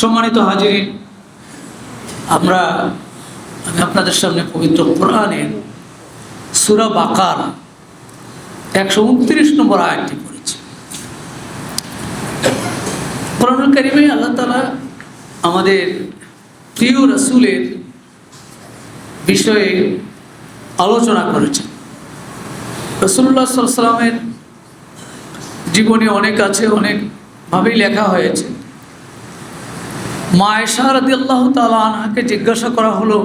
সম্মানিত হাজিরিন, আমি আপনাদের সামনে পবিত্র কোরআনের সূরা বাকারা 129 নম্বর আয়াতটি পড়েছি। কোরআনুল কারীমে আল্লাহ তাআলা আমাদের প্রিয় রাসূলের বিষয়ে আলোচনা করেছেন। রাসূলুল্লাহ সাল্লাল্লাহু আলাইহি ওয়াসাল্লামের জীবনে অনেক আছে, অনেকভাবেই লেখা হয়েছে। মা আয়েশা রাদিয়াল্লাহু তাআলা আনহাকে জিজ্ঞাসা করা হলো,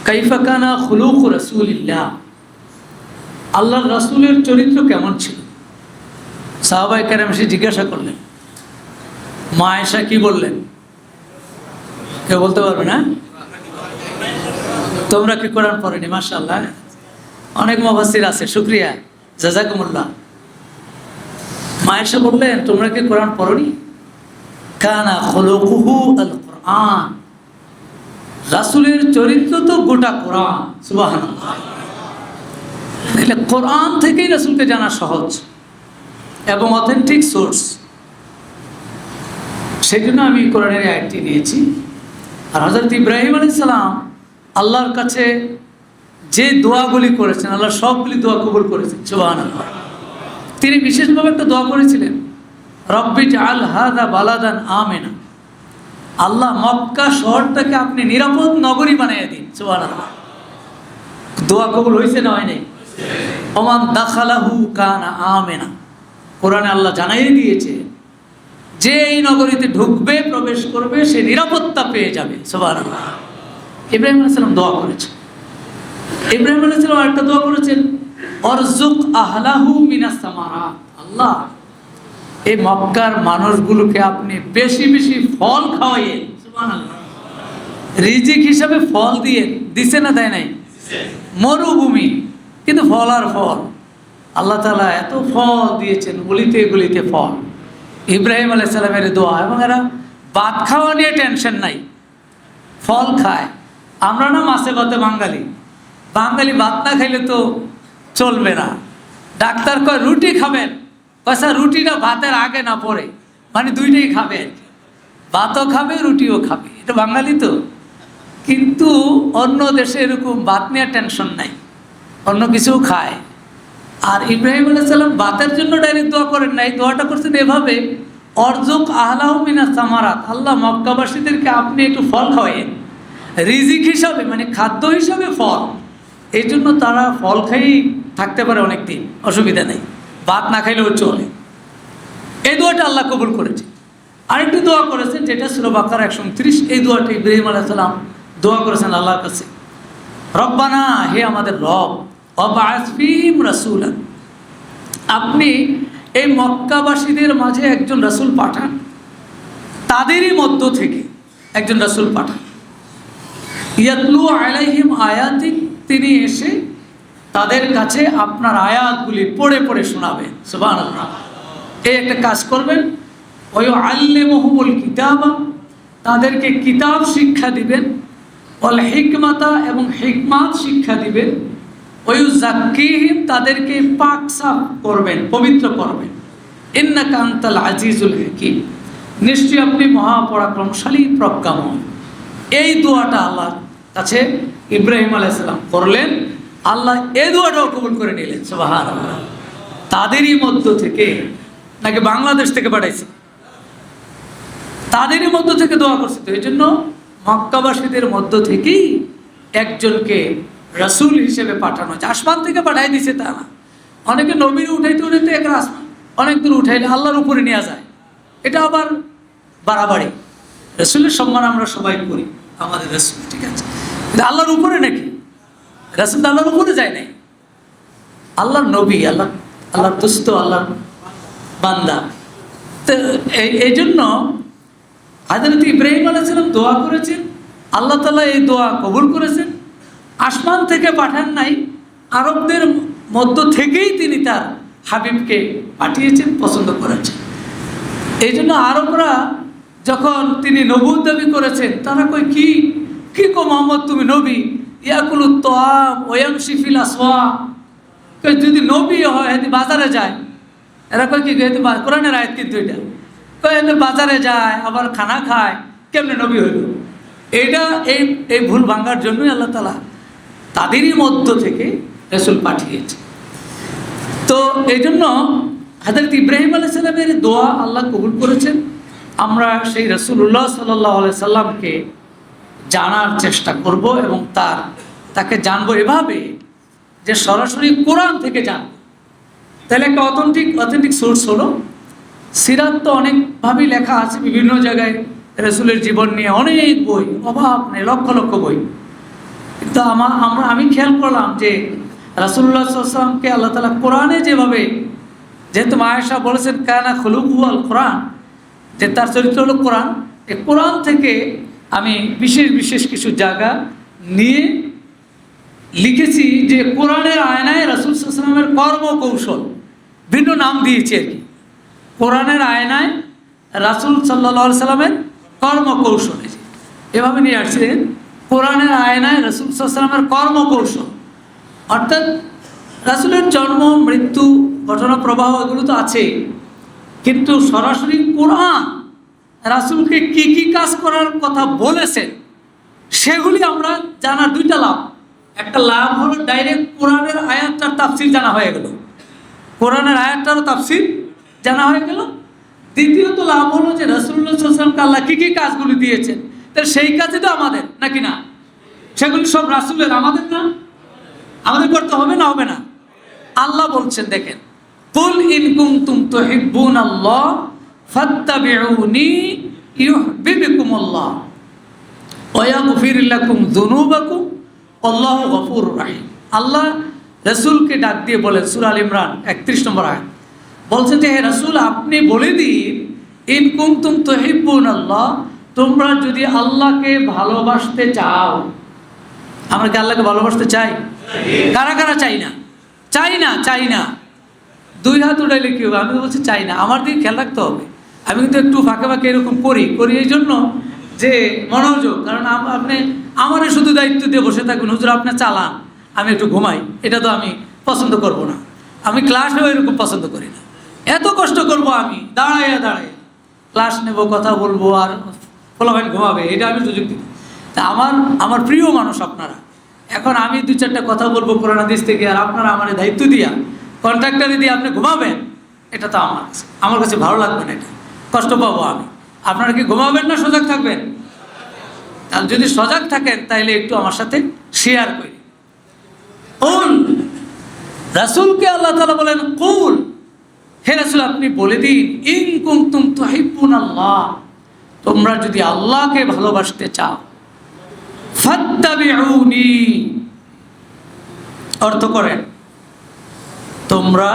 কাইফা কানা খুলুক রাসূলিল্লাহ, আল্লাহর রাসূলের চরিত্র কেমন ছিল? সাহাবায়ে কেরাম এসে জিজ্ঞাসা করলেন। মা আয়েশা কি বললেন? কেউ বলতে পারবে না? তোমরা কি কোরআন পড়েনি? মাশাআল্লাহ, অনেক মুফাসসির আছে, শুকরিয়া, জাযাকুমুল্লাহ। মা আয়েশা বললেন, তোমরা কি কোরআন পড়োনি? কানা খুলুকুহু আল কোরআন, রাসূলের চরিত্র তো গোটা কোরআন। সুবহানাল্লাহ। তাহলে কোরআন থেকেই রাসূলকে জানা সহজ এবং অথেন্টিক সোর্স। সেই জন্য আমি কোরআনের আয়াতটি নিয়েছি। আর হযরত ইব্রাহিম আলাইহিস সালাম আল্লাহর কাছে যে দোয়াগুলি করেছেন, আল্লাহ সবগুলি দোয়া কবুল করেছেন। সুবহানাল্লাহ। তিনি বিশেষভাবে একটা দোয়া করেছিলেন, রব্বি জাআল হাযা বালাদান আমিনা, আল্লাহ মক্কা শহরটাকে আপনি নিরাপদ নগরী বানিয়ে দিন। সুবহানাল্লাহ। দোয়া কবুল হয়েছে না হয় নাই? ওমান দাখালাহু কানা আমিনা, কোরআনে আল্লাহ জানাই দিয়েছে যে এই নগরীতে ঢুকবে, প্রবেশ করবে, সে নিরাপত্তা পেয়ে যাবে। সুবহানাল্লাহ। ইব্রাহিম আলাইহিস সালাম দোয়া করেছেন। ইব্রাহিম আলাইহিস সালাম একটা দোয়া করেছেন, অরজুক আহলাহু মিনাস সামারাত, আল্লাহ এই মক্কার মানুষগুলোকে আপনি বেশি বেশি ফল খাওয়াইয়েন। সুবহানাল্লাহ। রিজিক হিসাবে ফল দিয়ে দিছে না, দেয় নাই? মরুভূমি, কিন্তু ফল আর ফল। আল্লাহ তাআলা এত ফল দিয়েছেন, গলিতে গলিতে ফল। ইব্রাহিম আলাইহিস সালামের দোয়া। এবং এরা ভাত খাওয়া নিয়ে টেনশন নাই, ফল খায়। আমরা না মাছে ভাতে বাঙালি ভাত না খাইলে তো চলবে না। ডাক্তার কয় রুটি খাবেন, কয়সা রুটিটা ভাতের আগে না পরে, মানে দুইটাই খাবে, ভাতও খাবে রুটিও খাবে। এটা বাঙালি তো। কিন্তু অন্য দেশে এরকম ভাত নিয়ে টেনশন নাই, অন্য কিছুও খায়। আর ইব্রাহিম আলাইহিস সালাম ভাতের জন্য ডাইরেক্ট দোয়া করেন নাই, দোয়াটা করছেন এভাবে, অরজুক আহলাহু মিনাস সামারাত, আল্লাহ মক্কাবাসীদেরকে আপনি একটু ফল খাওয়াইয়েন, রিজিক হিসাবে, মানে খাদ্য হিসাবে ফল। এই জন্য তারা ফল খাইয়েই থাকতে পারে অনেক দিন, অসুবিধা নেই, ভাত না খাইলেও চলে। এই দোয়াটা আল্লাহ কবুল করেছে। আরেকটি দোয়া করেছেন, যেটা সূরা বাকারা 129। এই দোয়াটা ইব্রাহিম আলাইহিস সালাম দোয়া করেছেন আল্লাহর কাছে, রব্বানা, হে আমাদের রব, ওয়াবআস ফীহিম রাসূলান, আপনি এই মক্কাবাসীদের মাঝে একজন রাসূল পাঠান, তাদেরই মধ্য থেকে একজন রাসূল পাঠান, ইয়াতলু আলাইহিম আয়াতিক, তিনি এসে তাদের কাছে আপনার আয়াতগুলি পড়ে পড়ে শোনাবেন। সুবহানাল্লাহ। এই একটা কাজ করবেন। ওয়ায়ুআল্লিমুহুমুল কিতাবা, তাদেরকে কিতাব শিক্ষা দিবেন, ওয়াল হিকমাতা, এবং হিকমাত শিক্ষা দিবেন, ওয়ায়ুযাক্কিহিম, তাদেরকে পাক সাফ করবেন, পবিত্র করবেন, ইন্নাকা আনতাল আজিজুল হাকীম, নিশ্চয়ই আপনি মহাপরাক্রমশালী প্রজ্ঞাময়। এই দোয়াটা আল্লাহর কাছে ইব্রাহিম আলাইহিস সালাম করলেন, আল্লাহ এই দোয়াটাও কবুল করে নিলেন। সুবহানাল্লাহ। তাদেরই মধ্য থেকে, নাকি বাংলাদেশ থেকে পাঠাইছে? তাদেরই মধ্য থেকে দোয়া করছে। তো এই জন্য মক্কাবাসীদের মধ্য থেকেই একজনকে রাসূল হিসেবে পাঠানো হয়েছে। আসমান থেকে পাঠাই দিছে তা না। অনেকে নবীর উঠাইতে উঠাইতে এক আসমান অনেক দূর উঠাইলে আল্লাহর উপরে নেওয়া যায়, এটা আবার বাড়াবাড়ি। রাসূলের সম্মান আমরা সবাই করি, আমাদের রাসূল, ঠিক আছে, কিন্তু আল্লাহর উপরে নাকি? রাসূল আল্লাহর উপরে যায় নাই, আল্লাহর নবী, আল্লাহর দোস্ত, আল্লাহর বান্দা। তো এই জন্য হযরত ইব্রাহিম আলাইহিস সালাম দোয়া করেছেন, আল্লাহ তাআলা এই দোয়া কবুল করেছেন। আসমান থেকে পাঠান নাই, আরবদের মধ্য থেকেই তিনি তার হাবিবকে পাঠিয়েছেন, পছন্দ করেছেন। এই জন্য আরবরা যখন তিনি নবুয়ত দাবি করেছেন, তারা কই কি কি কো মুহাম্মদ, তুমি নবী, ইয়াকুলুত তাআম ওয়া ইয়ামশি ফিল আসওয়াক, যদি নবী হয় বাজারে যায়, এরা কই কি কোরআনের আয়াত, কিন্তু এটা বাজারে যায় আবার খানা খায়, কেমনে নবী হইল? এইটা এই ভুল ভাঙার জন্যই আল্লাহ তাআলা তাদেরই মধ্য থেকে রাসূল পাঠিয়েছে। তো এই জন্য হযরত ইব্রাহিম আলাইহিস সালামের দোয়া আল্লাহ কবুল করেছেন। আমরা সেই রাসূলুল্লাহ সাল্লাল্লাহু আলাইহি সাল্লামকে জানার চেষ্টা করব এবং তাকে জানবো এভাবে যে সরাসরি কোরআন থেকে জানবো। তাহলে একটা অথেন্টিক সোর্স হলো সিরাত। তো অনেকভাবেই লেখা আছে বিভিন্ন জায়গায়, রাসূলের জীবন নিয়ে অনেক বই, অভাব নেই, লক্ষ লক্ষ বই। কিন্তু আমি খেয়াল করলাম যে রাসূলুল্লাহ সাল্লাল্লাহু আলাইহি ওয়াসাল্লামকে আল্লাহ তাআলা কোরআনে যেভাবে, যেহেতু আয়েশা বলেছেন কানা খুলুকুহু আল কোরআন, যে তার চরিত্র হলো কোরআন, এই কোরআন থেকে আমি বিশেষ বিশেষ কিছু জায়গা নিয়ে লিখেছি যে কোরআনের আয়নায় রাসূল সাল্লাল্লাহু আলাইহি ওয়াসাল্লামের কর্মকৌশল, ভিন্ন নাম দিয়েছি আর কি। কোরআনের আয়নায় রাসূল সাল্লাল্লাহু আলাইহি ওয়াসাল্লামের কর্মকৌশল এভাবে নিয়ে আসছিলেন। কোরআনের আয়নায় রাসূল সাল্লাল্লাহু আলাইহি ওয়াসাল্লামের কর্মকৌশল, অর্থাৎ রাসূলের জন্ম, মৃত্যু, ঘটনা প্রবাহ এগুলো তো আছে, কিন্তু সরাসরি কোরআন রাসূলকে কি কি কাজ করার কথা বলেছেন সেগুলি আমরা জানার দুইটা লাভ। একটা লাভ হলো ডাইরেক্ট কোরআনের আয়াতটার তাফসীর জানা হয়ে গেল, কোরআনের আয়াতটারও তাফসীর জানা হয়ে গেল। দ্বিতীয়ত লাভ হলো যে রাসূলুল্লাহ সাল্লাল্লাহু আলাইহি ওয়াসাল্লামকে আল্লাহ কি কি কাজগুলি দিয়েছেন, তাহলে সেই কাজই তো আমাদের, নাকি না? সেগুলি সব রাসূলের, আমাদের না? আমাদের করতে হবে না, হবে না? আল্লাহ বলছেন, দেখেন, কুল ইন কুনতুম তুহিব্বুনাল্লাহ ফাত্তাবিউনি ইউহিব্বুকুমুল্লাহ ওয়া ইয়াগফির লাকুম যুনুবাকুম আল্লাহু গফুরুর রহিম। আল্লাহ রাসূলকে ডাক দিয়ে বলেন, সূরা আল ইমরান 31 নম্বর আয়াত, বলছেন যে হে রাসূল, আপনি বলে দিন, ইন কুনতুম তুহিব্বুনাল্লাহ, তোমরা যদি আল্লাহকে ভালোবাসতে চাও। আমরা কি আল্লাহকে ভালোবাসতে চাই? কারা কারা চাই না? চাই না। দুই হাত উঠাইলে কি হবে? আমি তো বলছি চাই না। আমার দিকে খেয়াল রাখতে হবে। আমি কিন্তু একটু ফাঁকে ফাঁকে এরকম করি এই জন্য যে মনোযোগ, কারণ আপনি আমারে শুধু দায়িত্ব দিয়ে বসে থাকবেন, হুজুর আপনি চালান, আমি একটু ঘুমাই, এটা তো আমি পছন্দ করব না। আমি ক্লাসেও এরকম পছন্দ করি না। এত কষ্ট করব আমি দাঁড়ায় ক্লাস নেব, কথা বলবো, আর ফলাফল ঘুমাবে, এটা আমি সুযোগ দিই। তা আমার প্রিয় মানুষ আপনারা, এখন আমি দু চারটা কথা বলবো কোরআন হাদিস থেকে, আর আপনারা আমার দায়িত্ব দিয়া কন্ট্রাক্টরে দিয়ে আপনি ঘুমাবেন, এটা তো আমার কাছে ভালো লাগবে না, এটা কষ্ট পাবো আমি। আপনারা কি ঘুমাবেন না সজাগ থাকবেন? আর যদি সজাগ থাকেন তাহলে একটু আমার সাথে শেয়ার করি। কুল, রাসূলকে আল্লাহ তাআলা বলেন, কুল, হে রাসূল আপনি বলে দিন, ইন কুনতুম তুহিব্বুনাল্লাহ, তোমরা যদি আল্লাহকে ভালোবাসতে চাও, ফাত্তাবিউনি, অর্থ করেন তোমরা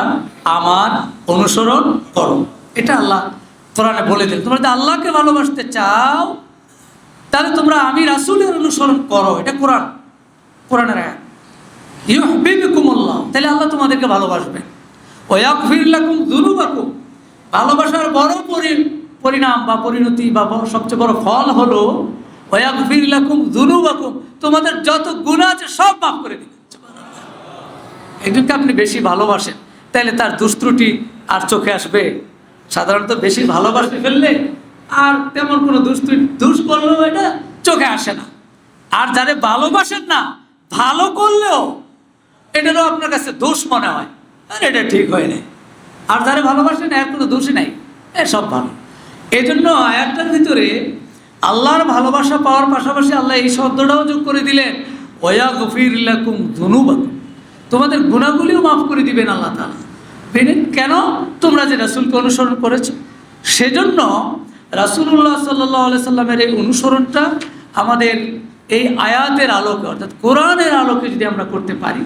আমার অনুসরণ করো। এটা আল্লাহ কোরআনে বলে দেন, তোমরা যদি আল্লাহকে ভালোবাসতে চাও তাহলে তোমরা আমি রাসূলের অনুসরণ করো। এটা কোরআনের আয়াত। ইউহিব্বুকুমুল্লাহ, তাহলে আল্লাহ তোমাদেরকে ভালোবাসবেন। ওয়া ইয়াগফির লাকুম যুনুবাকুম, ভালোবাসার বড় পরিণাম বা পরিণতি বা সবচেয়ে বড় ফল হলো ওয়া ইয়াগফির লাকুম যুনুবাকুম, তোমাদের যত গুনাহ আছে সব মাফ করে দিবেন। একজনকে আপনি বেশি ভালোবাসেন, তাহলে তার দুষ্ত্রুটি আর চোখে আসবে? সাধারণত বেশি ভালোবাসতে ফেললে আর তেমন কোনো দুষ করলেও এটা চোখে আসে না। আর যারে ভালোবাসেন না, ভালো করলেও এটারও আপনার কাছে দোষ মনে হয়, আর এটা ঠিক হয় না। আর যারে ভালোবাসেন এর কোনো দোষই নাই, সব ভালো। এই জন্য আয়াতটার ভিতরে আল্লাহর ভালোবাসা পাওয়ার পাশাপাশি আল্লাহ এই শব্দটাও যোগ করে দিলেন, ওয়া ইয়াগফির লাকুম যুনুবাকুম, তোমাদের গুনাহগুলিও মাফ করে দিবেন আল্লাহ তাআলা। কেন? তোমরা যে রাসূলকে অনুসরণ করেছো। সেজন্য রাসূলুল্লাহ সাল্লাল্লাহু আলাইহি সাল্লামের এই অনুসরণটা আমাদের এই আয়াতের আলোকে, অর্থাৎ কোরআনের আলোকে যদি আমরা করতে পারি,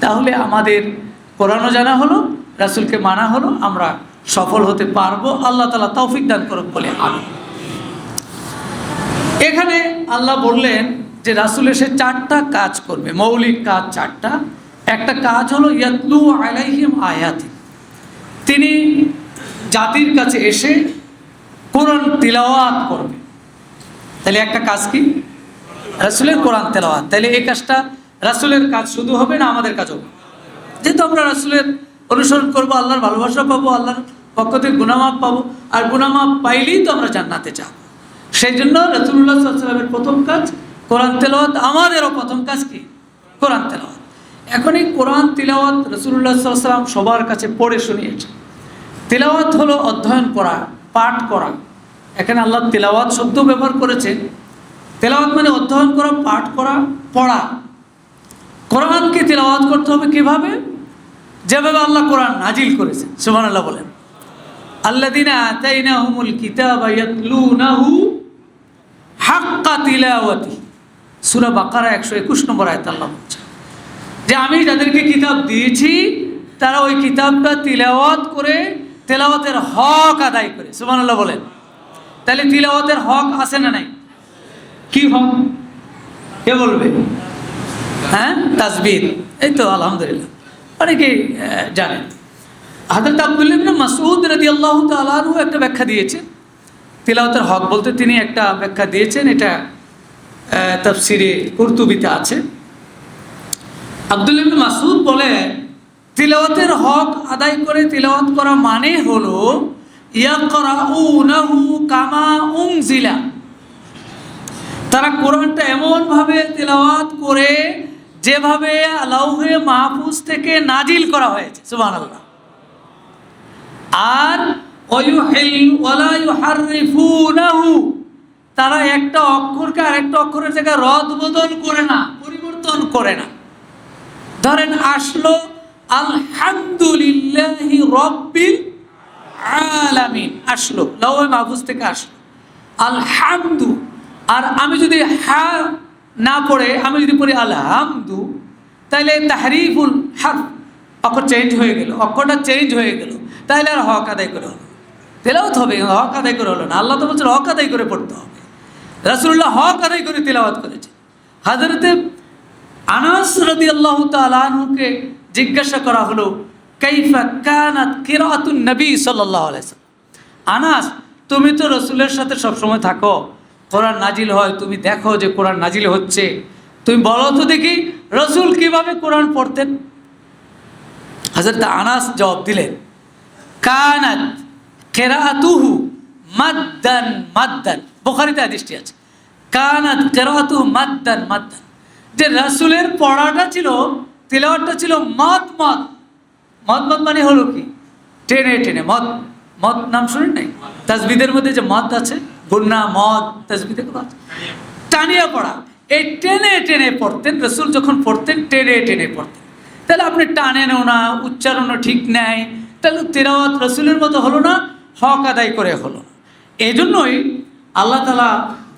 তাহলে আমাদের কোরআনও জানা হলো, রাসূলকে মানা হলো, আমরা সফল হতে পারবো। আল্লাহ তাআলা তৌফিক দান করুন বলে আমিন। এখানে আল্লাহ বললেন যে রাসূল এসে 4টা কাজ করবে, মৌলিক কাজ 4টা। একটা কাজ হলো ইয়াতলু আলাইহিম আয়াতি, তিনি জাতির কাছে এসে কোরআন তিলাওয়াত করবে। তাহলে একটা কাজ কি? রাসূলের কোরআন তেলাওয়াত। তাহলে এই কাজটা রাসূলের কাজ শুধু হবে না, আমাদের কাজ হবে। যেহেতু আমরা রাসূলের অনুসরণ করবো, আল্লাহর ভালোবাসা পাবো, আল্লাহর পক্ষ থেকে গুনাহ মাফ পাবো, আর গুনাহ মাফ পাইলেই তো আমরা জান্নাতে যাব। সেই জন্য রাসূলুল্লাহ সাল্লাল্লাহু আলাইহি ওয়াসাল্লামের প্রথম কাজ কোরআন তেলাওয়াত, আমাদেরও প্রথম কাজ কি? কোরআন তেলাওয়াত। এখন এই কোরআন তিলাওয়াত রাসূলুল্লাহ সাল্লাল্লাহু আলাইহি ওয়াসাল্লাম সবার কাছে পড়ে শুনিয়েছেন। তিলাওয়াত হলো অধ্যয়ন করা, পাঠ করা। এখানে আল্লাহ তিলাওয়াত শব্দ ব্যবহার করেছেন। তিলাওয়াত মানে অধ্যয়ন করা, পাঠ করা, পড়া। কোরআনকে তিলাওয়াত করতে হবে কিভাবে? যেভাবে আল্লাহ কোরআন নাজিল করেছেন। সুবহানাল্লাহ বলেন। আল্লাযীনা আতাইনাহুমুল কিতাবা ইয়াতলুনাহু হাক্কা তিলাওয়াতি। সূরা বাকারা 121 নম্বর আয়াতে আল্লাহ বলছেন যে আমি যাদেরকে কিতাব দিয়েছি তারা ওই কিতাবটা তিলাওয়াত করে তেলাওয়াতের হক আদায় করে। সুবহানাল্লাহ বলেন। তাহলে তিলাওয়াতের হক আছে না নাই? কি হক? কে বলবে? হ্যাঁ, তাসবিহ। এই তো আলহামদুলিল্লাহ, অনেকেই জানেন। হযরত আব্দুল্লাহ ইবনে মাসউদ রাদিয়াল্লাহু তাআলা আনহু একটা ব্যাখ্যা দিয়েছেন তিলাওয়াতের হক বলতে। তিনি একটা ব্যাখ্যা দিয়েছেন, এটা তাফসিরে কুরতুবিতে আছে। আব্দুল্লাহ ইবনে মাসউদ বলে তিলাওয়াতের হক আদায় করে তিলাওয়াত করা মানে হলো ইয়াকরাউনাহু কামা উনজিলা। তারা কোরআনটা এমনভাবে তিলাওয়াত করে যেভাবে লাউহে মাহফুজ থেকে নাজিল করা হয়েছে। সুবহানাল্লাহ। আর ওয়ালা ইউহাররিফুনাহু, তারা একটা অক্ষরকে আরেকটা অক্ষরের জায়গায় রদ বদল করে না, পরিবর্তন করে না। ধরেন আসলো আলহামদুলিল্লাহি রাব্বিল আলামিন, আসলো লাউহে মাহফুজ থেকে আসলো আলহামদু। আর আমি যদি হা না পড়ে আমি যদি পড়ি আলহামদু, তাহলে তাহরিফুল হরফ, অক্ষর চেঞ্জ হয়ে গেল, অক্ষরটা চেঞ্জ হয়ে গেল। তাহলে আর হক আদায় করে হলো, তেলাওয়াত হবে, হক আদায় করে হলো না। আল্লাহ তো বলছেন হক আদায় করে পড়তে হবে। রাসূলুল্লাহ হক আদায় করে তিলাওয়াত করেছে। হযরতে আনাস রাদিয়াল্লাহু তাআলা আনহুকে জিজ্ঞাসা করা হলো কাইফা কানাত কিরাআতুন নবী সাল্লাল্লাহু আলাইহি ওয়াসাল্লাম। আনাস, তুমি তো রাসূলের সাথে সবসময় থাকো, কোরআন নাজিল হয়, তুমি দেখো যে কোরআন নাজিল হচ্ছে, তুমি বলো তো দেখি রাসূল কিভাবে কোরআন পড়তেন? হযরত আনাস জবাব দিলেন কানাত কিরাআতুহু মাদ্দান মাদ্দান। বুখারীতে হাদিসটি আছে, কানাত কিরাআতুহু মাদ্দান মাদ্দান, যে রাসূলের পড়াটা ছিল, তিলাওয়াতটা ছিল মদ মদ। মদ মদ মানে হলো কি? টেনে টেনে। মদ মদ নাম শুনেন নাই? তাসবিদের মধ্যে যে মদ আছে, গুন্না মদ, তাসবিদের কথা আছে, টানিয়া পড়া। এই টেনে টেনে পড়তেন রাসূল, যখন পড়তেন টেনে টেনে পড়তেন। তাহলে আপনি টানেনও না, উচ্চারণও ঠিক নেই, তাহলে তিলাওয়াত রাসূলের মতো হলো না, হক আদায় করে হলো না। এই জন্যই আল্লাহ তাআলা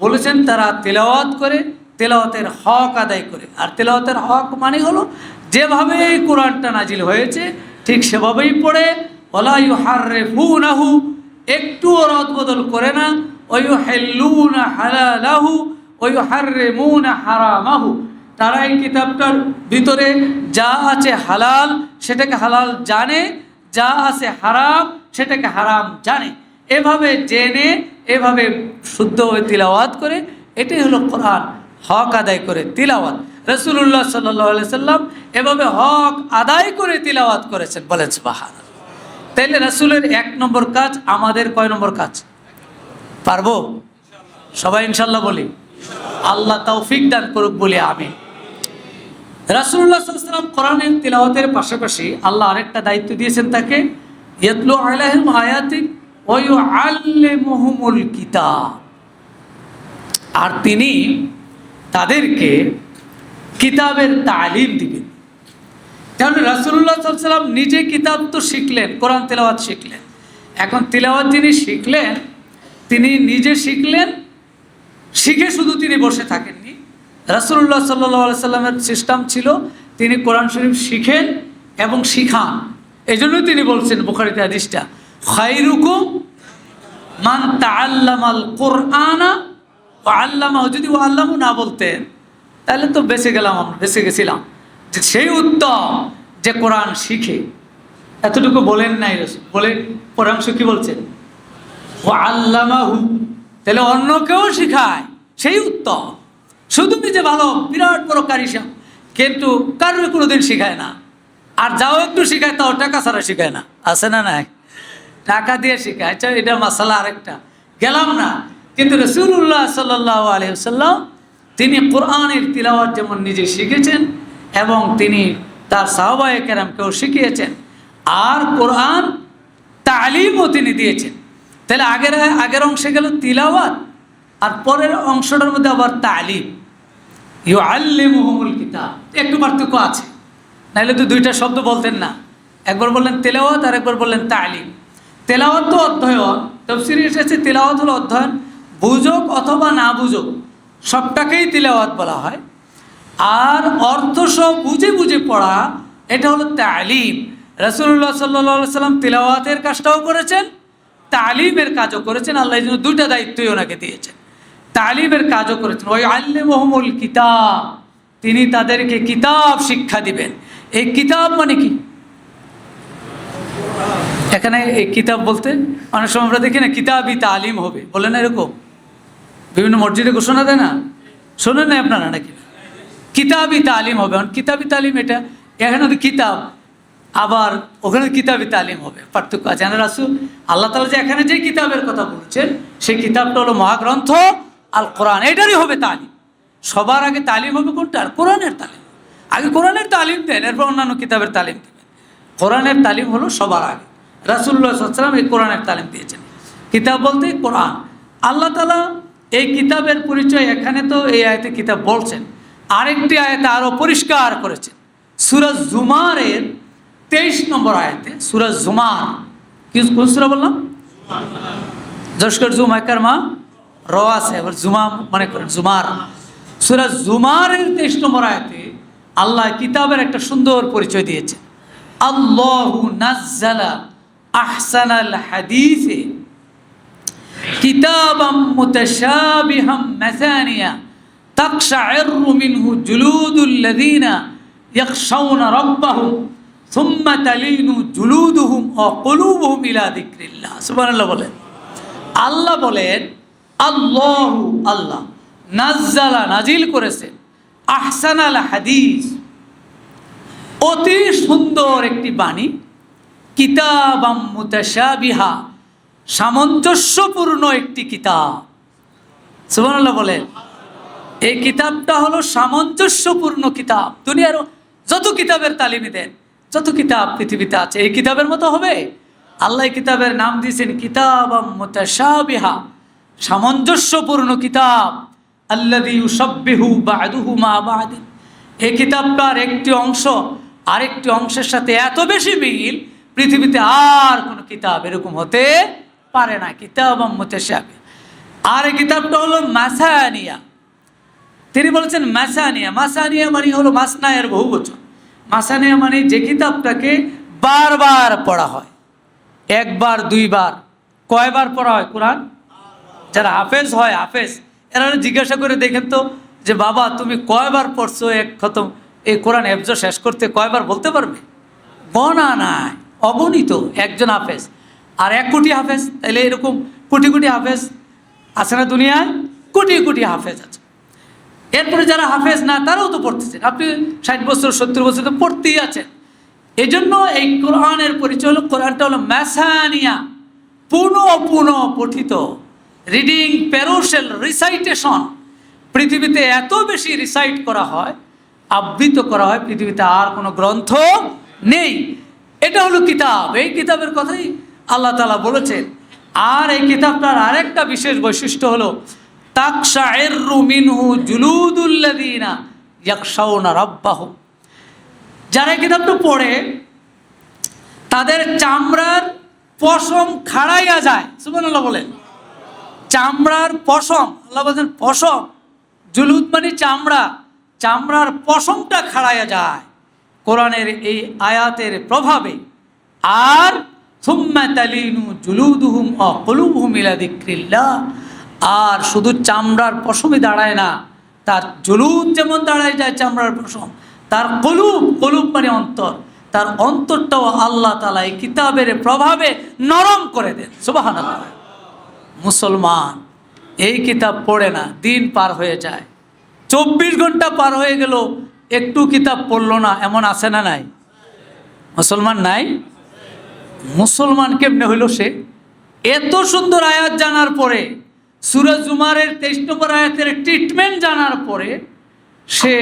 বলেছেন তারা তিলাওয়াত করে, তেলাওয়াতের হক আদায় করে। আর তেলাওয়াতের হক মানে হলো যেভাবে কোরআনটা নাজিল হয়েছে ঠিক সেভাবেই পড়ে। ওয়ালা ইউহাররিফুনাহু, একটুও রদ বদল করে না। ওয়া ইউহিল্লুনা হালালাহু ওয়া ইউহাররিমুনা হারামাহু, তারা এই কিতাবটার ভিতরে যা আছে হালাল সেটাকে হালাল জানে, যা আছে হারাম সেটাকে হারাম জানে। এভাবে জেনে এভাবে শুদ্ধ হয়ে তিলাওয়াত করে, এটাই হলো কোরআন হক আদায় করে তিলাওয়াত। রাসূলুল্লাহ সাল্লাল্লাহু আলাইহি সাল্লাম এভাবে হক আদায় করে তিলাওয়াত করেছেন। বলেন সুবহানাল্লাহ। তাইলে রাসূলের 1 নম্বর কাজ, আমাদের কয় নম্বর কাজ? পারবো সবাই ইনশাআল্লাহ বলি? আল্লাহ তৌফিক দান করুক বলি আমিন। রাসূলুল্লাহ সাল্লাল্লাহু আলাইহি সাল্লাম কোরআনের তিলাওয়াতের পাশাপাশি আল্লাহ আরেকটা দায়িত্ব দিয়েছেন তাকে, ইয়াতলু আলাইহিম আয়াতি ওয়া ইউআল্লিমুহুমুল কিতাব। আর তিনি তাদেরকে কিতাবের তালিম দিবেন। কারণ রাসূলুল্লাহ সাল্লাল্লাহু আলাইহি সাল্লাম নিজে কিতাব তো শিখলেন, কোরআন তেলাওয়াত শিখলেন। এখন তেলাওয়াত যিনি শিখলেন, তিনি নিজে শিখলেন, শিখে শুধু তিনি বসে থাকেননি। রাসূলুল্লাহ সাল্লাল্লাহু আলাইহি সাল্লামের সিস্টেম ছিল তিনি কোরআন শরীফ শিখেন এবং শিখান। এই জন্যই তিনি বলছেন বুখারীতে হাদিসটা, খায়রুকুম মান তাআল্লামাল কুরআনা ওয়া আল্লামাহু। যদি ওয়া আল্লামু না বলতেন তাহলে তো বেঁচে গেলাম, আমরা বেঁচে গেছিলাম। যে সেই উত্তম যে কোরআন শিখে, এতটুকু বলেন নাই রাসূল, বলে পরামর্শ কি বলছেন? ওয়া আল্লামাহু, তাহলে অন্যকেও শিখায়, সেই উত্তম। শুধু নিজে ভালো বিরাট বড় কারি সাহেব, কিন্তু কারোর কোনোদিন শিখায় না। আর যাও একটু শিখায় তাও টাকা ছাড়া শিখায় না, আছে না নাই? টাকা দিয়ে শেখায়। আচ্ছা, এটা মাসালা আরেকটা, গেলাম না। কিন্তু রাসূলুল্লাহ সাল্লাল্লাহু আলাইহি ওয়াসাল্লাম তিনি কোরআনের তিলাওয়াত যেমন নিজে শিখেছেন এবং তিনি তার সাহাবায়ে কেরামকেও শিখিয়েছেন, আর কোরআন তালিমও তিনি দিয়েছেন। তাহলে আগের অংশে গেল তিলাওয়াত, আর পরের অংশটার মধ্যে আবার তালিম, ইউআল্লিমুহুমুল কিতাব। একটু পার্থক্য আছে, নাহলে তো দুইটা শব্দ বলতেন না। একবার বললেন তেলাওয়াত আর একবার বললেন তালিম। তেলাওয়াত তো অধ্যয়ন, তাফসীরে এসেছে তেলাওয়াত হলো অধ্যয়ন, বুঝুক অথবা না বুঝুক সবটাকেই তিলাওয়াত বলা হয়। আর অর্থ সব বুঝে বুঝে পড়া, এটা হলো তালিম। রাসূলুল্লাহ সাল্লাল্লাহু আলাইহি সাল্লাম তিলাওয়াতের কাজটাও করেছেন, তালিমের কাজও করেছেন। আল্লাহ এই জন্য দুইটা দায়িত্বই ওনাকে দিয়েছেন, তালিমের কাজও করেছেন। ওয়া ইউআল্লিমুহুমুল কিতাব, তিনি তাদেরকে কিতাব শিক্ষা দিবেন। এই কিতাব মানে কি? এখানে এই কিতাব বলতে অনেক সময় আমরা দেখি না কিতাবই তালিম হবে, বলে না এরকম, বিভিন্ন মসজিদে ঘোষণা দেয় না, শোনেন না আপনারা নাকি? কিতাবই তালিম হবে। কিতাবি তালিম এটা, এখানে তো কিতাব, আবার ওখানে কিতাবি তালিম হবে, পার্থক্য আছে। রাসূল আল্লাহ তাআলা যে এখানে যে কিতাবের কথা বলছেন সেই কিতাবটা হলো মহাগ্রন্থ আল কোরআন, এটারই হবে তালিম। সবার আগে তালিম হবে কোনটা? কোরআনের তালিম। আগে কোরআনের তালিম দেন, এরপর অন্যান্য কিতাবের তালিম দেবেন। কোরআনের তালিম হলো সবার আগে। রাসূলুল্লাহ সাল্লাল্লাহু আলাইহি ওয়াসাল্লাম এই কোরআনের তালিম দিয়েছেন। কিতাব বলতে কোরআন। আল্লাহ তাআলা এই কিতাবের পরিচয় এখানে তো এই আয়াতে কিতাব বলছেন, আরেকটি আয়াতে আরও পরিষ্কার করেছেন। সূরা জুমারের 23 নম্বর আয়াতে, সূরা জুমার, কোন সূরা বললাম? জস্কর জুমাকার মা র আছে, আবার জুমা মনে করেন জুমার। সূরা জুমারের 23 নম্বর আয়াতে আল্লাহ কিতাবের একটা সুন্দর পরিচয় দিয়েছে। আল্লাহু নাজ্জালা আহসানাল হাদিসে কিতাবাম মুতাশাবিহাম মাসানিয়া তাকশাইরু মিনহু জুলুদুল লাযিনা ইয়াখশাউনা রাব্বাহুম সুম্মা তালিনু জুলুদুহুম ওয়া কুলুবুহুম ইলা যিকরিল্লাহ। সুবহানাল্লাহ বলেন। আল্লাহ বলেন, আল্লাহু আল্লাহ নাজ্জালা নাজিল করেছেন, আহসানাল হাদিস অতি সুন্দর একটি বাণী, কিতাবাম মুতাশাবিহা সামঞ্জস্যপূর্ণ একটি কিতাব। সুবহানাল্লাহ বলেন। এই কিতাবটা হলো সামঞ্জস্যপূর্ণ কিতাব। দুনিয়ার যত কিতাবের তালিমি দেন, যত কিতাব পৃথিবীতে আছে, এই কিতাবের মতো হবে? আল্লাহ কিতাবের নাম দিয়েছেন কিতাবাম মুতাশাবিহা, সামঞ্জস্যপূর্ণ কিতাব। আল্লাযী ইউসাব্বিহু বা'দুহু মা বা'দ, এই কিতাবটার একটি অংশ আরেকটি অংশের সাথে এত বেশি মিল, পৃথিবীতে আর কোনো কিতাব এরকম হতে পারে না। কিতাবাম মুতাশাবিহা। আর এই কিতাবটা হলো মাসানিয়া। তিনি বলেছেন মাসানিয়া, মাসানিয়া মানে হলো মাসনায়ের বহুবচন। মাসানিয়া মানে যে কিতাবটাকে বারবার পড়া হয়, একবার দুইবার। কয়বার পড়া হয় কোরআন? যারা হাফেজ হয়, হাফেজ, এরা জিজ্ঞাসা করে দেখেন তো যে বাবা তুমি কয়বার পড়ছো এক খতম এই কোরআন হেফজ শেষ করতে, কয়বার বলতে পারবে? গণা নাই, অগণিত। একজন হাফেজ আর 1 কোটি হাফেজ, তাইলে এরকম কোটি কোটি হাফেজ আছে না দুনিয়ায়? কোটি কোটি হাফেজ আছে। এরপরে যারা হাফেজ না তারাও তো পড়তেছেন। আপনি 60 বছর 70 বছর তো পড়তেই আছেন। এই জন্য এই কোরআনের পরিচয় হলো, কোরআনটা হলো মাসানিয়া, পুনঃ পঠিত, রিডিং প্যারোশেল রিসাইটেশন। পৃথিবীতে এত বেশি রিসাইট করা হয়, আবৃত করা হয়, পৃথিবীতে আর কোনো গ্রন্থ নেই। এটা হলো কিতাব। এই কিতাবের কথাই আল্লাহ তাআলা বলেছেন। আর এই কিতাবটার আরেকটা বিশেষ বৈশিষ্ট্য হলো তাকশাইরু মিনহু জুলুদুল লাযিনা ইয়াখশাউনা রাব্বাহুম। যারা এই কিতাবটা পড়ে তাদের চামড়ার পশম খাড়াইয়া যায়। সুবহানাল্লাহ বলেন। চামড়ার পশম, আল্লাহ বলেন পশম, জুলুদ মানে চামড়া, চামড়ার পশমটা খাড়াইয়া যায় কোরআনের এই আয়াতের প্রভাবে। আর সুম্মা তালিনু জুলুদুহুম ওয়া কুলুবুহুম ইলা যিকরিল্লাহ। আর শুধু চামড়ার পশমই দাঁড়ায় না, তার জুলুদ যেমন দাঁড়ায় যায় চামড়ার পশম, তার কলুব মানে অন্তর, তার অন্তরটাও আল্লাহ তাআলা এই কিতাবের প্রভাবে নরম করে দেন। সুবহানাল্লাহ। মুসলমান এই কিতাব পড়ে না, দিন পার হয়ে যায়, 24 ঘন্টা পার হয়ে গেল, একটু কিতাব পড়লো না, এমন আছে না নাই? মুসলমান নাই? মুসলমান কেমনে হইল সে? এত সুন্দর আয়াত জানার পরে, সূরা জুমারের 23 নম্বর আয়াতের ট্রিটমেন্ট জানার পরে সে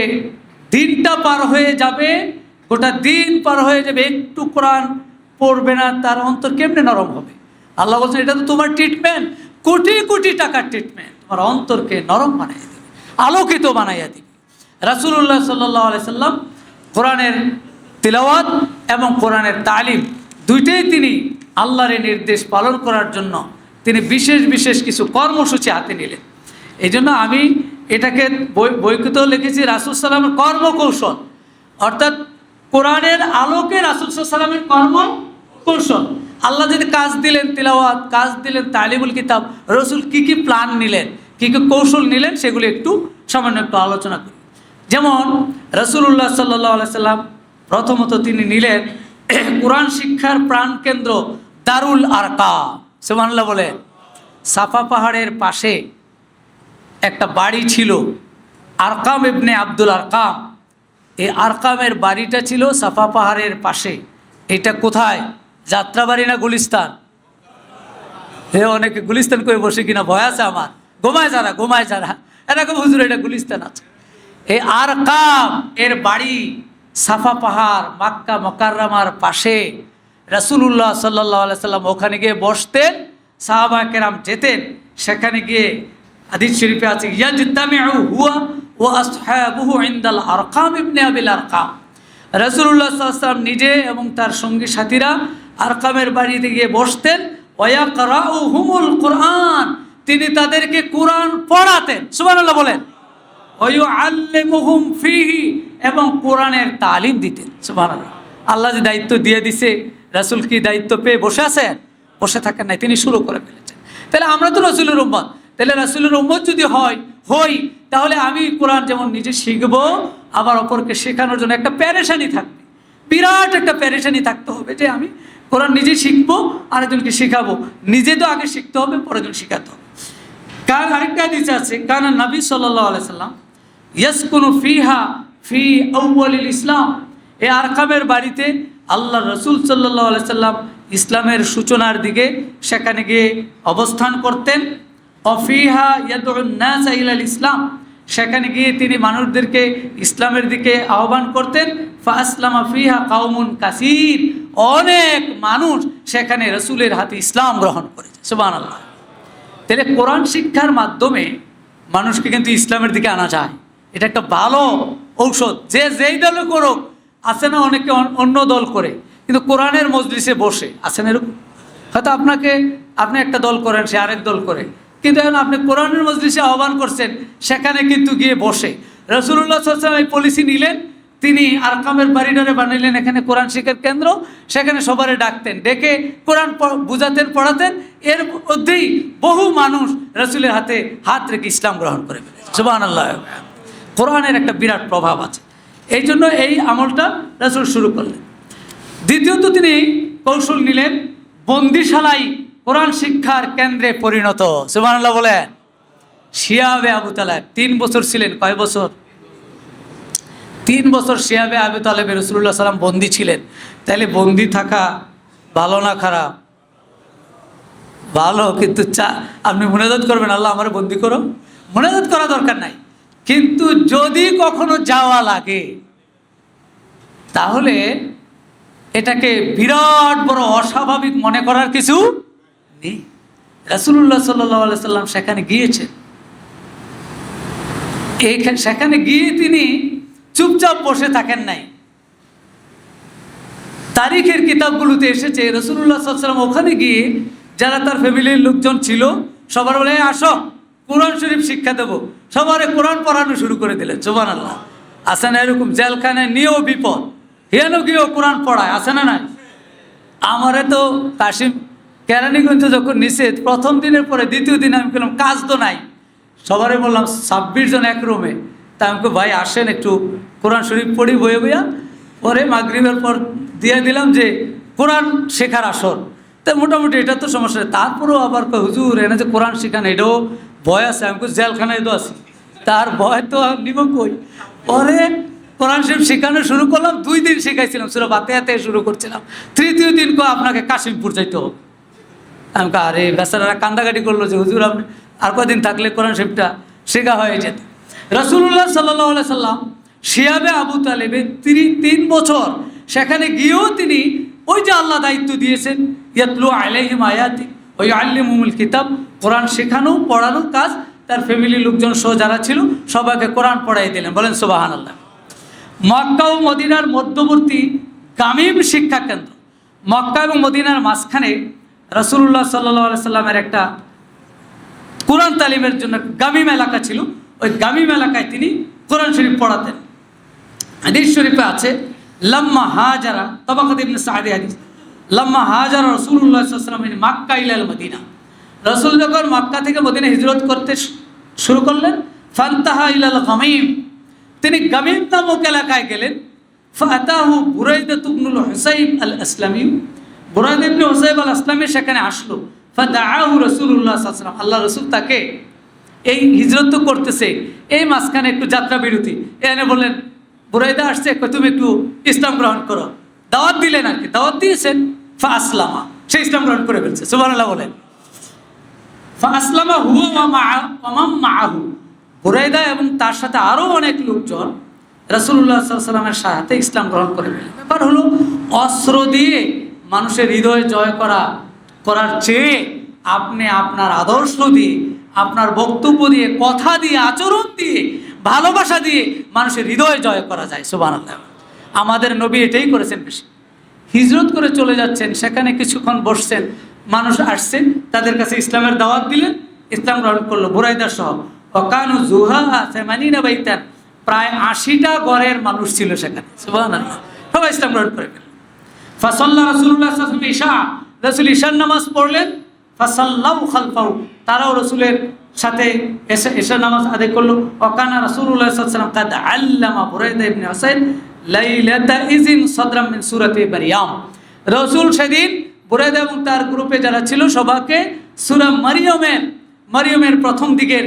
দিনটা পার হয়ে যাবে, গোটা দিন পার হয়ে যাবে, একটু কোরআন পড়বে না, তার অন্তর কেমনে নরম হবে? আল্লাহ বলছেন এটা তো তোমার ট্রিটমেন্ট, কোটি কোটি টাকার ট্রিটমেন্ট, তোমার অন্তরকে নরম বানাইয়া দেবে, আলোকিত বানাইয়া দিবে। রাসূলুল্লাহ সাল্লাল্লাহু আলাইহি সাল্লাম কোরআনের তিলাওয়াত এবং কোরআনের তালিম দুইটাই তিনি আল্লাহর নির্দেশ পালন করার জন্য তিনি বিশেষ বিশেষ কিছু কর্মসূচি হাতে নিলেন। এই জন্য আমি এটাকে বইকেতেও লিখেছি রাসূল সাল্লামের কর্মকৌশল, অর্থাৎ কোরআনের আলোকে রাসূল সাল্লামের কর্মকৌশল। আল্লাহ যদি কাজ দিলেন তিলাওয়াত, কাজ দিলেন তালিমুল কিতাব, রসুল কী কী প্ল্যান নিলেন, কী কী কৌশল নিলেন, সেগুলি একটু সামান্য একটু আলোচনা করি। যেমন রাসূলুল্লাহ সাল্লাল্লাহু আলাইহি সাল্লাম প্রথমত তিনি নিলেন কোরআন শিক্ষার প্রাণকেন্দ্র দারুল আরকাম। সুবহানাল্লাহ বলে। সাফা পাহাড়ের পাশে একটা বাড়ি ছিল, আরকাম ইবনে আব্দুল আরকাম। এই আরকামের বাড়িটা ছিল সাফা পাহাড়ের পাশে। এটা কোথায়? যাত্রাবাড়ি না গুলিস্তান? অনেকে গুলিস্তান করে বসে কিনা ভয় আছে আমার। ঘুমায় যারা এরকম, হুজুর এটা গুলিস্তান আছে। এই আরকাম এর বাড়ি সাফা পাহাড়, মক্কা মুকাররমার পাশে। রাসূলুল্লাহ সাল্লাল্লাহু আলাইহি সাল্লাম ওখানে গিয়ে বসতেন, সাহাবা কেরাম যেতেন, সেখানে গিয়ে হাদিস শরীফে আছে ইয়াজতামিউ হুয়া ওয়া আসহাবুহু ইনদাল আরকাম ইবনে আবিল আরকাম। রাসূলুল্লাহ সাল্লাল্লাহু আলাইহি সাল্লাম নিজে এবং তার সঙ্গী সাথীরা আরকামের বাড়িতে গিয়ে বসতেন। ওয়া ইয়াকরাউহুমুল কুরআন, তিনি তাদেরকে কোরআন পড়াতেন। সুবহানাল্লাহ বলেন। ওয়া ইউআল্লিমুহুম ফীহি, এবং কোরআনের তালিম দিতেন। সুবহানাল্লাহ। আল্লাহ যে দায়িত্ব দিয়ে দিছে, রাসূল কি দায়িত্ব পেয়ে বসে আছেন? বসে থাকেন নাই, তিনি শুরু করে ফেলেছেন। তাহলে আমরা তো রাসূলের উম্মত, তাহলে রাসূলের উম্মত যদি হই তাহলে আমি কোরআন যেমন নিজে শিখব, আবার অপরকে শেখানোর জন্য একটা প্যারেশানি থাকবে, বিরাট একটা প্যারেশানি থাকতে হবে যে আমি কোরআন নিজে শিখবো, আরেকজনকে শেখাবো। নিজে তো আগে শিখতে হবে, পরেরজন শেখাতে হবে। কারণ আরেকটা হাদিস আছে, কারণ নবী সাল্লাল্লাহু আলাইহি সাল্লাম ইয়াসকুনু ফিহা ফি আউয়ালিল ইসলাম। এই আরকামের বাড়িতে আল্লাহ রসুল সাল্লাল্লাহু আলাইহি সাল্লাম ইসলামের সূচনার দিকে সেখানে গিয়ে অবস্থান করতেন। অফিহা ইয়াদউন নাস ইলাল ইসলাম, সেখানে গিয়ে তিনি মানুষদেরকে ইসলামের দিকে আহ্বান করতেন। ফাসলামা ফিহা কাউমুন কাসীর, অনেক মানুষ সেখানে রসুলের হাতে ইসলাম গ্রহণ করেছে। সুবহানাল্লাহ। তাহলে কোরআন শিক্ষার মাধ্যমে মানুষকে কিন্তু ইসলামের দিকে আনা যায়। এটা একটা ভালো ঔষধ। যেই দলে করুক, আছে না অনেকে অন্য দল করে, কিন্তু কোরআনের মজলিসে বসে আছেন এরকম। হয়তো আপনি একটা দল করেন, সে আরেক দল করে, কিন্তু এখন আপনি কোরআনের মজলিসে আহ্বান করছেন, সেখানে কিন্তু গিয়ে বসে। রাসূলুল্লাহ সাল্লাল্লাহু আলাইহি ওয়াসাল্লাম এই পলিসি নিলেন, তিনি আরকামের বাড়িটারে বানাইলেন এখানে কোরআন শিক্ষার কেন্দ্র। সেখানে সবারে ডাকতেন, ডেকে কোরআন বুঝাতেন, পড়াতেন। এর মধ্যেই বহু মানুষ রাসূলের হাতে হাত রেখে ইসলাম গ্রহণ করে ফেলেছে। সুবহানাল্লাহ। কোরআনের একটা বিরাট প্রভাব আছে, এই জন্য এই আমলটা রাসূল শুরু করলেন। দ্বিতীয়ত তিনি কৌশল নিলেন, বন্দিশালাই কোরআন শিক্ষার কেন্দ্রে পরিণত। সুবহানাল্লাহ বলেন। শিয়াবে আবু তালেব 3 বছর ছিলেন। কয় বছর? 3 বছর শিয়াবে আবু তালেবে রাসূলুল্লাহ সাল্লাম বন্দি ছিলেন। তাহলে বন্দি থাকা ভালো না খারাপ? ভালো। কিন্তু আপনি মুনাজাত করবেন, আল্লাহ আমার বন্দি করো, মুনাজাত করা দরকার নাই। কিন্তু যদি কখনো যাওয়া লাগে তাহলে এটাকে বিরাট বড় অস্বাভাবিক মনে করার কিছু নেই। রাসূলুল্লাহ সাল্লাল্লাহু আলাইহি সাল্লাম সেখানে গিয়েছেন। সেখানে গিয়ে তিনি চুপচাপ বসে থাকেন নাই। তারিখের কিতাবগুলোতে এসেছে রাসূলুল্লাহ সাল্লাল্লাহু আলাইহি সাল্লাম ওখানে গিয়ে যারা তার ফ্যামিলির লোকজন ছিল সবার বলে, আসো কোরআন শরীফ শিক্ষা দেবো, সবারে কোরআন পড়ানো শুরু করে দিলেন। সুবহানাল্লাহ। আছে না এরকম? জেলখানায় নিয়েও বিপদ, হেন গিয়েও কোরআন পড়ায়, আছে না নাই? আমারে তো কাশিম কেরানীগঞ্জে যখন নিষে, প্রথম দিনের পরে দ্বিতীয় দিন আমি বললাম কাজ তো নাই, সবারে বললাম 26 জন এক রুমে। তা আমাকে ভাই আসেন একটু কোরআন শরীফ পড়ি বইয়ে বইয়া। পরে মাগরিবের পর দিয়ে দিলাম যে কোরআন শেখার আসর। তা মোটামুটি এটা তো সমস্যা নেই। তারপরেও আবার হুজুর এনে যে কোরআন শেখান, এটাও ভয় আছে। আমি জেলখানায় তো আছি, তার ভয় তো নিব কই। পরে কোরআন শরীফ শেখানো শুরু করলাম, 2 দিন শেখাইছিলাম, সূরা ফাতিহা থেকে শুরু করছিলাম, তৃতীয় দিন আপনাকে কাশিমপুর যাইতে হবে। আমি আরে বেচারারা কান্দাকাটি করলো যে হুজুর আপনি আর কদিন থাকলে কোরআন শরীফটা শেখা হয়ে যেত। রাসূলুল্লাহ সাল্লাল্লাহু আলাইহি সাল্লাম শিয়াবে আবু তালেবে 3 বছর সেখানে গিয়েও তিনি ওই যে আল্লাহ দায়িত্ব দিয়েছেন, ইয়াতলু আলাইহিম আয়াতি ওয়া ইউআল্লিমুহুমুল কিতাব, কোরআন শেখানো পড়ানোর কাজ তার ফ্যামিলির লোকজন সহ যারা ছিল সবাইকে কোরআন পড়াই দিলেন। বলেন সুবহানাল্লাহ। মক্কা ও মদিনার মধ্যবর্তী গামীম শিক্ষা কেন্দ্র, মক্কা এবং মদিনার মাঝখানে রাসূলুল্লাহ সাল্লাল্লাহু আলাইহি সাল্লামের একটা কোরআন তালিমের জন্য গামীম এলাকা ছিল। ওই গামীম এলাকায় তিনি কোরআন শরীফ পড়াতেন। হাদিস শরীফে আছে লাম্মা হাজারা, তাবাকাত ইবনে সাঈদ হাদিস, লাম্মা হাজারা রাসূলুল্লাহ সাল্লাল্লাহু আলাইহি ওয়াসাল্লাম মক্কা ইলাল মদিনা, রাসূল যখন মক্কা থেকে মদিনা হিজরত করতে শুরু করলেন, ফান্তাহা ইলাল গামীম, তিনি গামীম নামক এলাকায় গেলেন। ফাতাহু বুরাইদা ইবনুল হুসাইব আল আসলামী, বুরাইদা ইবনে হুসাইব আল আসলামী সেখানে আসলো। ফাদাআহু রাসূলুল্লাহ সাল্লাল্লাহু আলাইহি ওয়াসাল্লাম, আল্লাহ রাসূল তাকে এই হিজরত তো করতেছে, এই মাঝখানে একটু যাত্রা বিরতি এনে বললেন বুরাইদা আসছে, তুমি একটু ইসলাম গ্রহণ করো, দাওয়াত দিলেন আর কি, দাওয়াত দিয়েছেন। ফা আসলামা, সে ইসলাম গ্রহণ করে ফেলছে। সুবহানাল্লাহ বলেন। ফা আসলামা হুয়া ওয়া মান মাআহু, বুরাইদা এবং তার সাথে আরও অনেক লোকজন রাসূলুল্লাহ সাল্লাল্লাহু আলাইহি ওয়াসাল্লামের সাথে ইসলাম গ্রহণ করে ফেললেন। ব্যাপার হলো অস্ত্র দিয়ে মানুষের হৃদয় জয় করার চেয়ে আপনি আপনার আদর্শ দিয়ে, আপনার বক্তব্য দিয়ে, কথা দিয়ে, আচরণ দিয়ে, ভালোবাসা দিয়ে মানুষের হৃদয় জয় করা যায়। সুবহানাল্লাহ। আমাদের নবী এটাই করেছেন বেশি। হিজরত করে চলে যাচ্ছেন, সেখানে কিছুক্ষণ বসছেন, মানুষ আসছেন, তাদের কাছে ইসলামের দাওয়াত দিলেন, ইসলাম গ্রহণ করলো বুরাইদা সহ। ওয়াকানু জুহাহা সামানিনা বাইতান, প্রায় 80টা গড়ের মানুষ ছিল সেখানে। সুবহানাল্লাহ। সবাই ইসলাম গ্রহণ করে ফেলল। ফাসাল্লা রাসূলুল্লাহ সাল্লাল্লাহু আলাইহি ওয়াসাল্লাম ইশা, রাসূল ঈশার নামাজ পড়লেন। ফাসাল্লাউ খালফাহু, তারাও রাসূলের সাথে ঈশার নামাজ আদায় করলো। ওয়াকানা রাসূলুল্লাহ সাল্লাল্লাহু আলাইহি ওয়াসাল্লাম কাদ আল্লামা বুরাইদা ইবনে হুসাইন লাইলাতা ইযিন সাদরাম মিন সূরাতি মারইয়াম, রাসূল সেদিন বুরাইদা এবং তার গ্রুপে যারা ছিল সবাইকে সূরা মারইয়ামের প্রথম দিকের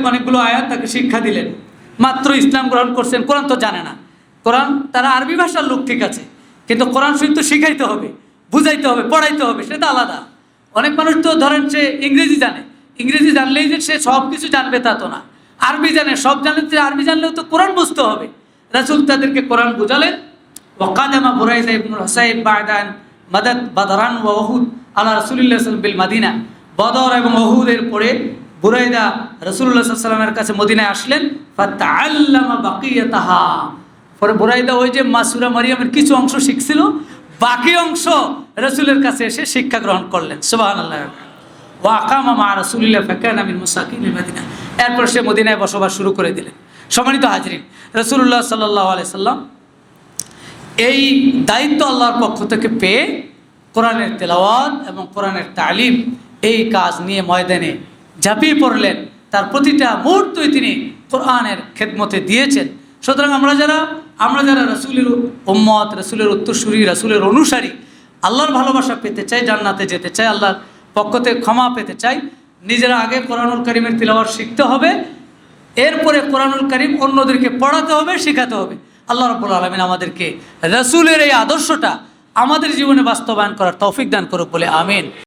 অনেকগুলো আয়াত তাকে শিক্ষা দিলেন। মাত্র ইসলাম গ্রহণ করছেন, কোরআন তো জানে না। কোরআন তারা আরবি ভাষার লোক ঠিক আছে, কিন্তু কোরআন শরীফ তো শিখাইতে হবে, বুঝাইতে হবে, পড়াইতে হবে, সেটা আলাদা। অনেক মানুষ তো ধরেন সে ইংরেজি জানে, ইংরেজি জানলেই যে সে সব কিছু জানবে তা তো না। আরবি জানে, সব জানলে, আরবি জানলেও তো কোরআন বুঝতে হবে। রাসূল তাদেরকে কোরআন বুঝালেন। ওয়াকাদামা বুরাইদা ইবনুল হুসাইব বা'দান মাদাদ বাদরান ওয়া উহুদ আলা রাসূলিল্লাহ সাল্লাল্লাহু আলাইহি ওয়াসাল্লাম বিল মাদিনা, বদর এবং উহুদের পরে বুরাইদা রাসূলুল্লাহ সাল্লাল্লাহু আলাইহি ওয়াসাল্লামের কাছে মদিনায় আসলেন। ফাতাআল্লামা বাকিয়াতাহা, পরে বুরাইদা ওই যে সূরা মারইয়ামের কিছু অংশ শিখছিল, বাকি অংশ রাসূলের কাছে এসে শিক্ষা গ্রহণ করলেন। সুবহানাল্লাহ। ওয়া আকামা মা রাসূলিল্লাহ ফাকানা মিন মুসাকিনিল মদিনা, এরপর সে মদিনায় বসবাস শুরু করে দিলেন। সম্মানিত হাজরিন, রাসূলুল্লাহ সাল্লাল্লাহু আলাইহি সাল্লাম এই দায়িত্ব আল্লাহর পক্ষ থেকে পেয়ে কোরআনের তেলাওয়াত এবং কোরআনের তালিম, এই কাজ নিয়ে ময়দানে ঝাঁপিয়ে পড়লেন। তার প্রতিটা মুহূর্তই তিনি কোরআনের খেদমতে দিয়েছেন। সুতরাং আমরা যারা রাসূলের উম্মত, রাসূলের উত্তরসূরি, রাসূলের অনুসারী, আল্লাহর ভালোবাসা পেতে চাই, জান্নাতে যেতে চাই, আল্লাহর পক্ষ থেকে ক্ষমা পেতে চাই, নিজেরা আগে কোরআনুল কারীমের তিলাওয়াত শিখতে হবে, এরপরে কোরআনুল কারীম অন্যদেরকে পড়াতে হবে, শেখাতে হবে। আল্লাহ রাব্বুল আলামিন আমাদেরকে রাসূলের এই আদর্শটা আমাদের জীবনে বাস্তবায়ন করার তৌফিক দান করুক বলে আমিন।